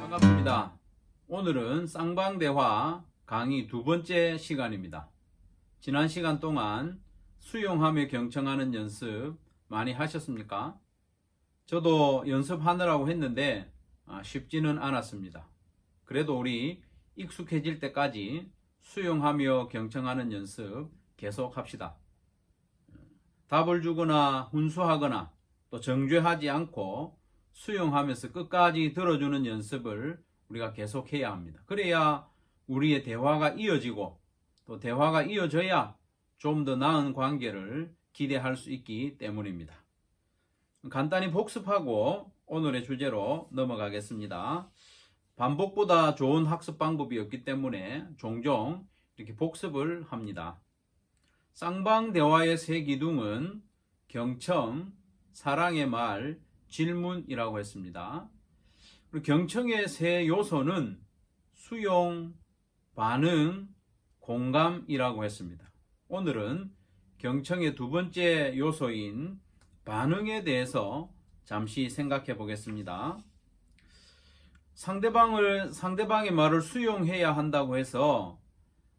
반갑습니다. 오늘은 쌍방대화 강의 두 번째 시간입니다. 지난 시간 동안 수용하며 경청하는 연습 많이 하셨습니까? 저도 연습하느라고 했는데 쉽지는 않았습니다. 그래도 우리 익숙해질 때까지 수용하며 경청하는 연습 계속 합시다. 답을 주거나 훈수하거나 또 정죄하지 않고 수용하면서 끝까지 들어주는 연습을 우리가 계속 해야 합니다. 그래야 우리의 대화가 이어지고 또 대화가 이어져야 좀 더 나은 관계를 기대할 수 있기 때문입니다. 간단히 복습하고 오늘의 주제로 넘어가겠습니다. 반복보다 좋은 학습 방법이 없기 때문에 종종 이렇게 복습을 합니다. 쌍방대화의 세 기둥은 경청, 사랑의 말, 질문이라고 했습니다. 그리고 경청의 세 요소는 수용, 반응, 공감이라고 했습니다. 오늘은 경청의 두 번째 요소인 반응에 대해서 잠시 생각해 보겠습니다. 상대방의 말을 수용해야 한다고 해서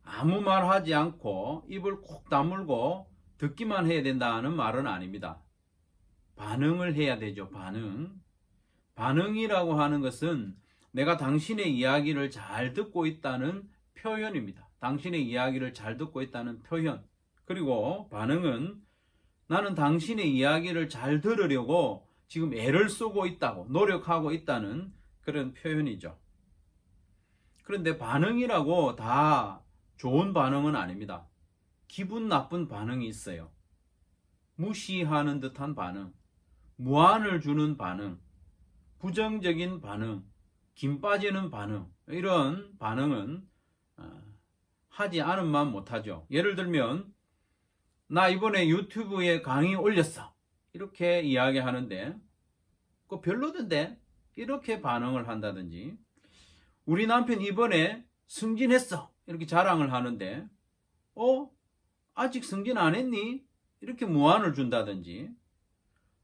아무 말 하지 않고 입을 콕 다물고 듣기만 해야 된다는 말은 아닙니다. 반응을 해야 되죠. 반응이라고 하는 것은 내가 당신의 이야기를 잘 듣고 있다는 표현입니다. 당신의 이야기를 잘 듣고 있다는 표현. 그리고 반응은 나는 당신의 이야기를 잘 들으려고 지금 애를 쓰고 있다고, 노력하고 있다는 그런 표현이죠. 그런데 반응이라고 다 좋은 반응은 아닙니다. 기분 나쁜 반응이 있어요. 무시하는 듯한 반응, 무안을 주는 반응, 부정적인 반응, 김 빠지는 반응, 이런 반응은 하지 않으면 못하죠. 예를 들면 나 이번에 유튜브에 강의 올렸어 이렇게 이야기하는데 그거 별로던데 이렇게 반응을 한다든지, 우리 남편 이번에 승진했어 이렇게 자랑을 하는데 아직 승진 안 했니? 이렇게 무안을 준다든지,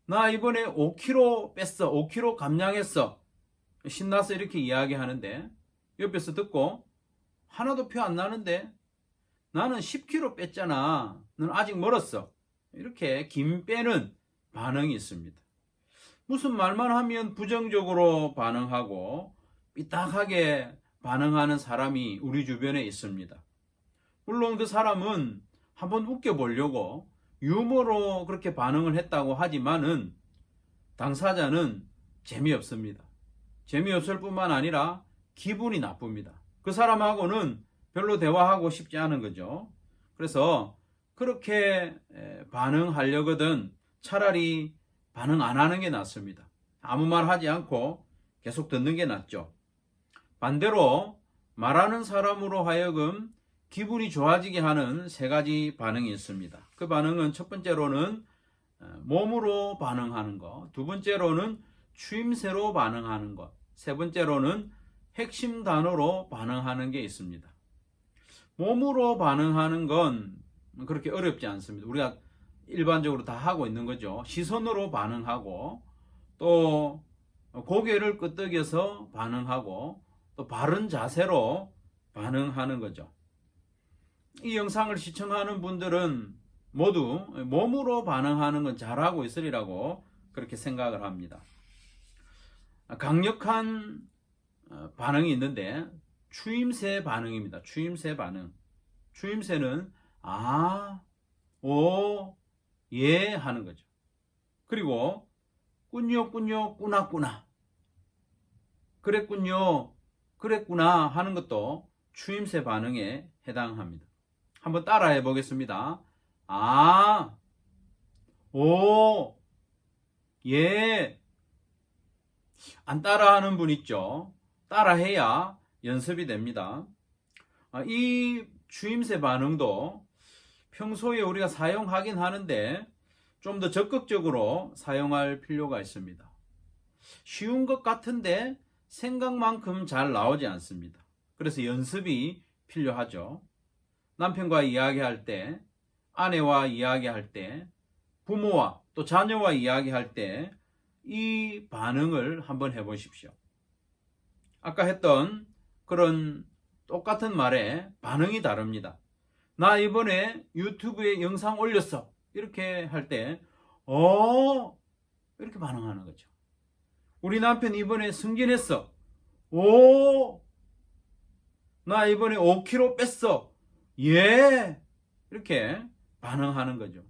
나 이번에 5kg 뺐어 5kg 감량했어 신나서 이렇게 이야기하는데 옆에서 듣고 하나도 표 안 나는데 나는 10kg 뺐잖아 넌 아직 멀었어 이렇게 김 빼는 반응이 있습니다. 무슨 말만 하면 부정적으로 반응하고 삐딱하게 반응하는 사람이 우리 주변에 있습니다. 물론 그 사람은 한번 웃겨보려고 유머로 그렇게 반응을 했다고 하지만은 당사자는 재미없습니다. 재미없을 뿐만 아니라 기분이 나쁩니다. 그 사람하고는 별로 대화하고 싶지 않은 거죠. 그래서 그렇게 반응하려거든 차라리 반응 안 하는 게 낫습니다. 아무 말 하지 않고 계속 듣는 게 낫죠. 반대로 말하는 사람으로 하여금 기분이 좋아지게 하는 세 가지 반응이 있습니다. 그 반응은 첫 번째로는 몸으로 반응하는 것, 두 번째로는 추임새로 반응하는 것, 세 번째로는 핵심 단어로 반응하는 게 있습니다. 몸으로 반응하는 건 그렇게 어렵지 않습니다. 우리가 일반적으로 다 하고 있는 거죠. 시선으로 반응하고 또 고개를 끄덕여서 반응하고 또 바른 자세로 반응하는 거죠. 이 영상을 시청하는 분들은 모두 몸으로 반응하는 건 잘하고 있으리라고 그렇게 생각을 합니다. 강력한 반응이 있는데 추임새 반응입니다. 추임새 반응. 추임새는 오, 예 하는 거죠. 그리고 꾼요, 꾸나꾸나, 그랬군요, 그랬구나 하는 것도 추임새 반응에 해당합니다. 한번 따라해 보겠습니다. 오, 예. 안 따라하는 분 있죠? 따라해야 연습이 됩니다. 이 추임새 반응도 평소에 우리가 사용하긴 하는데 좀 더 적극적으로 사용할 필요가 있습니다. 쉬운 것 같은데 생각만큼 잘 나오지 않습니다. 그래서 연습이 필요하죠. 남편과 이야기할 때 아내와 이야기할 때, 부모와 또 자녀와 이야기할 때 이 반응을 한번 해보십시오. 아까 했던 그런 똑같은 말에 반응이 다릅니다. 나 이번에 유튜브에 영상 올렸어. 이렇게 할 때, 이렇게 반응하는 거죠. 우리 남편 이번에 승진했어. 나 이번에 5kg 뺐어. 예. 이렇게 반응하는 거죠.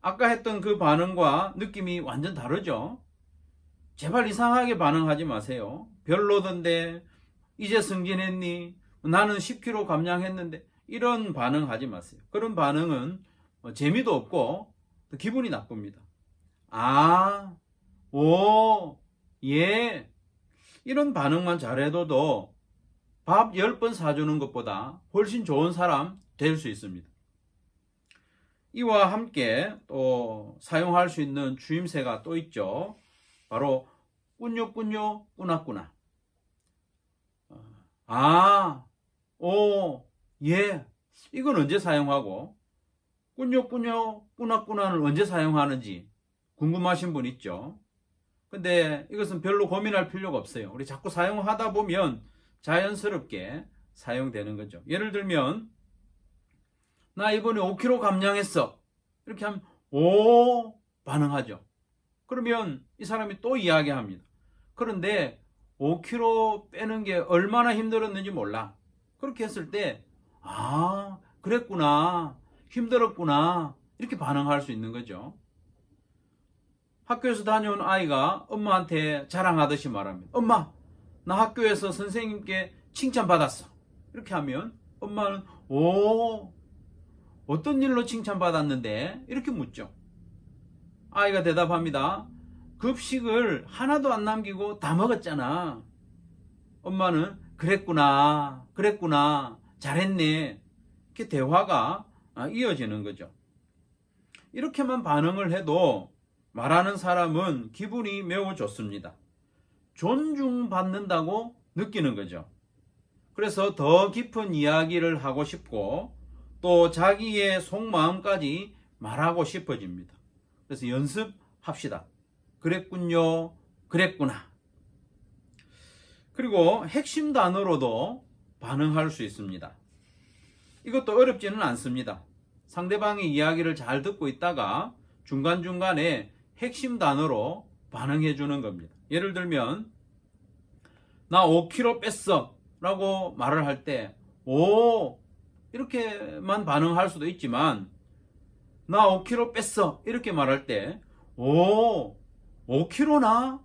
아까 했던 그 반응과 느낌이 완전 다르죠. 제발 이상하게 반응하지 마세요. 별로던데, 이제 승진했니? 나는 10kg 감량했는데, 이런 반응하지 마세요. 그런 반응은 재미도 없고 기분이 나쁩니다. 예. 이런 반응만 잘해도 밥 10번 사주는 것보다 훨씬 좋은 사람 될 수 있습니다. 이와 함께 또 사용할 수 있는 주임새가 또 있죠. 바로 꾸뇨꾸뇨 꾸나꾸나. 예. 이건 언제 사용하고 꾸뇨꾸뇨 꾸나꾸나는 언제 사용하는지 궁금하신 분 있죠. 근데 이것은 별로 고민할 필요가 없어요. 우리 자꾸 사용하다 보면 자연스럽게 사용되는 거죠. 예를 들면 나 이번에 5kg 감량했어. 이렇게 하면 반응하죠. 그러면 이 사람이 또 이야기합니다. 그런데 5kg 빼는 게 얼마나 힘들었는지 몰라. 그렇게 했을 때 그랬구나. 힘들었구나. 이렇게 반응할 수 있는 거죠. 학교에서 다녀온 아이가 엄마한테 자랑하듯이 말합니다. 엄마, 나 학교에서 선생님께 칭찬받았어. 이렇게 하면 엄마는 어떤 일로 칭찬받았는데? 이렇게 묻죠. 아이가 대답합니다. 급식을 하나도 안 남기고 다 먹었잖아. 엄마는 그랬구나. 잘했네. 이렇게 대화가 이어지는 거죠. 이렇게만 반응을 해도 말하는 사람은 기분이 매우 좋습니다. 존중받는다고 느끼는 거죠. 그래서 더 깊은 이야기를 하고 싶고 또 자기의 속마음까지 말하고 싶어집니다. 그래서 연습합시다. 그랬군요. 그랬구나. 그리고 핵심 단어로도 반응할 수 있습니다. 이것도 어렵지는 않습니다. 상대방의 이야기를 잘 듣고 있다가 중간중간에 핵심 단어로 반응해 주는 겁니다. 예를 들면 나 5kg 뺐어 라고 말을 할 때 이렇게만 반응할 수도 있지만 나 5kg 뺐어 이렇게 말할 때 5kg나?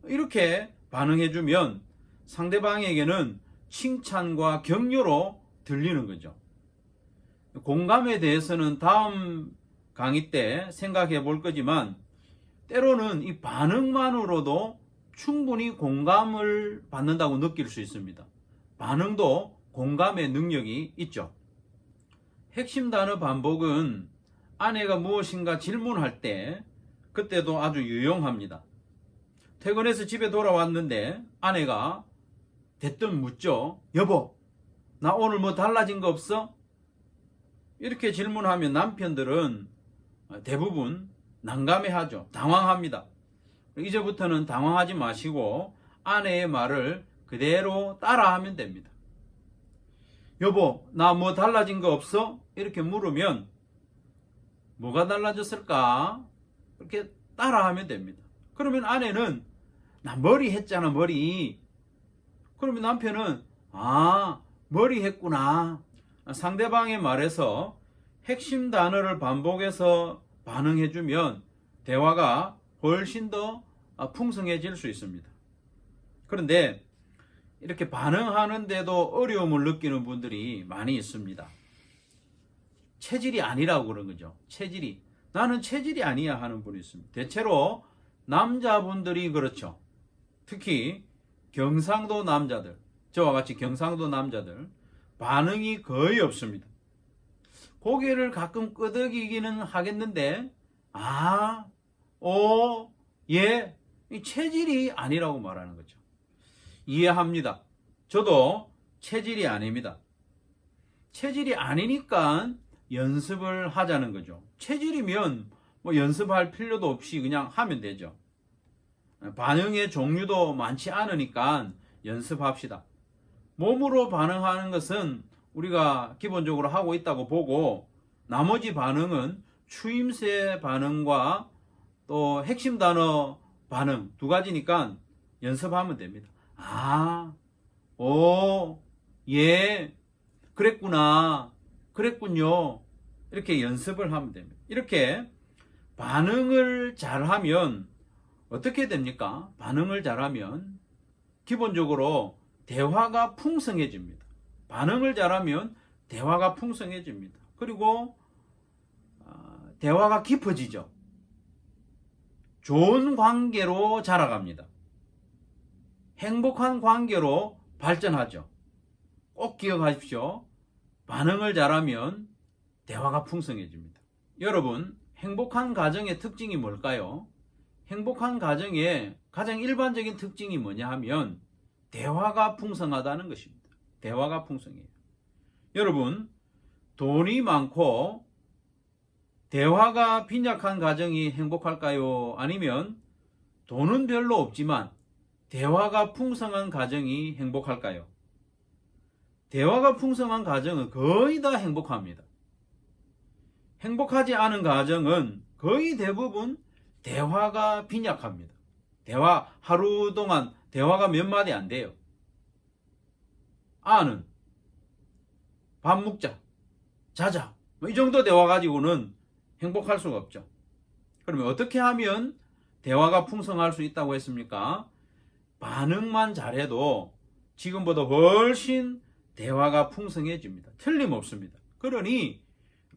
이렇게 반응해 주면 상대방에게는 칭찬과 격려로 들리는 거죠. 공감에 대해서는 다음 강의 때 생각해 볼 거지만 때로는 이 반응만으로도 충분히 공감을 받는다고 느낄 수 있습니다. 반응도 공감의 능력이 있죠. 핵심 단어 반복은 아내가 무엇인가 질문할 때 그때도 아주 유용합니다. 퇴근해서 집에 돌아왔는데 아내가 대뜸 묻죠. 여보, 나 오늘 뭐 달라진 거 없어? 이렇게 질문하면 남편들은 대부분 난감해하죠. 당황합니다. 이제부터는 당황하지 마시고 아내의 말을 그대로 따라하면 됩니다. 여보, 나 뭐 달라진 거 없어? 이렇게 물으면 뭐가 달라졌을까? 이렇게 따라하면 됩니다. 그러면 아내는 나 머리 했잖아, 머리. 그러면 남편은 머리 했구나. 상대방의 말에서 핵심 단어를 반복해서 반응해주면 대화가 훨씬 더 풍성해질 수 있습니다. 그런데 이렇게 반응하는데도 어려움을 느끼는 분들이 많이 있습니다. 체질이 아니라고 그런 거죠. 체질이. 나는 체질이 아니야 하는 분이 있습니다. 대체로 남자분들이 그렇죠. 특히 경상도 남자들, 저와 같이 경상도 남자들 반응이 거의 없습니다. 고개를 가끔 끄덕이기는 하겠는데 예, 이 체질이 아니라고 말하는 거죠. 이해합니다. 저도 체질이 아닙니다. 체질이 아니니까 연습을 하자는 거죠. 체질이면 뭐 연습할 필요도 없이 그냥 하면 되죠. 반응의 종류도 많지 않으니까 연습합시다. 몸으로 반응하는 것은 우리가 기본적으로 하고 있다고 보고, 나머지 반응은 추임새 반응과 또 핵심 단어 반응 두 가지니까 연습하면 됩니다. 아, 오, 예, 그랬구나, 그랬군요. 이렇게 연습을 하면 됩니다. 이렇게 반응을 잘하면 어떻게 됩니까? 반응을 잘하면 기본적으로 대화가 풍성해집니다. 반응을 잘하면 대화가 풍성해집니다. 그리고 대화가 깊어지죠. 좋은 관계로 자라갑니다. 행복한 관계로 발전하죠. 꼭 기억하십시오. 반응을 잘하면 대화가 풍성해집니다. 여러분, 행복한 가정의 특징이 뭘까요? 행복한 가정의 가장 일반적인 특징이 뭐냐 하면 대화가 풍성하다는 것입니다. 대화가 풍성해요. 여러분, 돈이 많고 대화가 빈약한 가정이 행복할까요? 아니면 돈은 별로 없지만 대화가 풍성한 가정이 행복할까요? 대화가 풍성한 가정은 거의 다 행복합니다. 행복하지 않은 가정은 거의 대부분 대화가 빈약합니다. 하루 동안 대화가 몇 마디 안 돼요. 아는 밥 먹자, 자자, 이 정도 대화 가지고는 행복할 수가 없죠. 그러면 어떻게 하면 대화가 풍성할 수 있다고 했습니까? 반응만 잘해도 지금보다 훨씬 대화가 풍성해집니다. 틀림없습니다. 그러니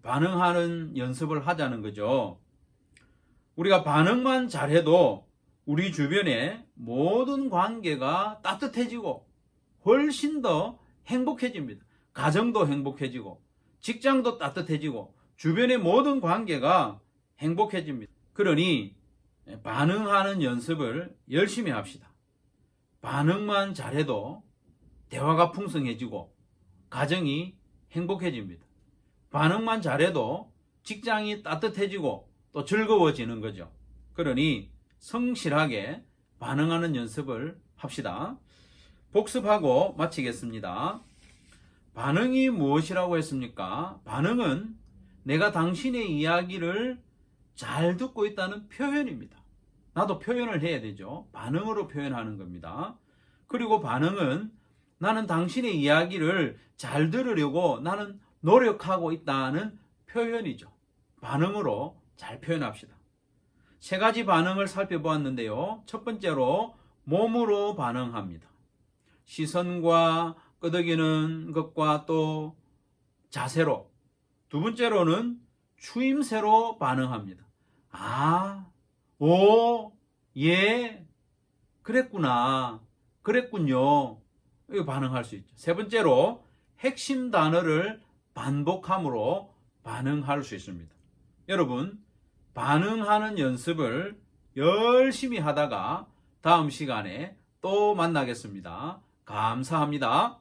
반응하는 연습을 하자는 거죠. 우리가 반응만 잘해도 우리 주변의 모든 관계가 따뜻해지고 훨씬 더 행복해집니다. 가정도 행복해지고 직장도 따뜻해지고 주변의 모든 관계가 행복해집니다. 그러니 반응하는 연습을 열심히 합시다. 반응만 잘해도 대화가 풍성해지고 가정이 행복해집니다. 반응만 잘해도 직장이 따뜻해지고 또 즐거워지는 거죠. 그러니 성실하게 반응하는 연습을 합시다. 복습하고 마치겠습니다. 반응이 무엇이라고 했습니까? 반응은 내가 당신의 이야기를 잘 듣고 있다는 표현입니다. 나도 표현을 해야 되죠. 반응으로 표현하는 겁니다. 그리고 반응은 나는 당신의 이야기를 잘 들으려고 나는 노력하고 있다는 표현이죠. 반응으로 잘 표현합시다. 세 가지 반응을 살펴보았는데요. 첫 번째로 몸으로 반응합니다. 시선과 끄덕이는 것과 또 자세로. 두 번째로는 추임새로 반응합니다. 아, 오, 예, 그랬구나, 그랬군요. 이거 반응할 수 있죠. 세 번째로 핵심 단어를 반복함으로 반응할 수 있습니다. 여러분, 반응하는 연습을 열심히 하다가 다음 시간에 또 만나겠습니다. 감사합니다.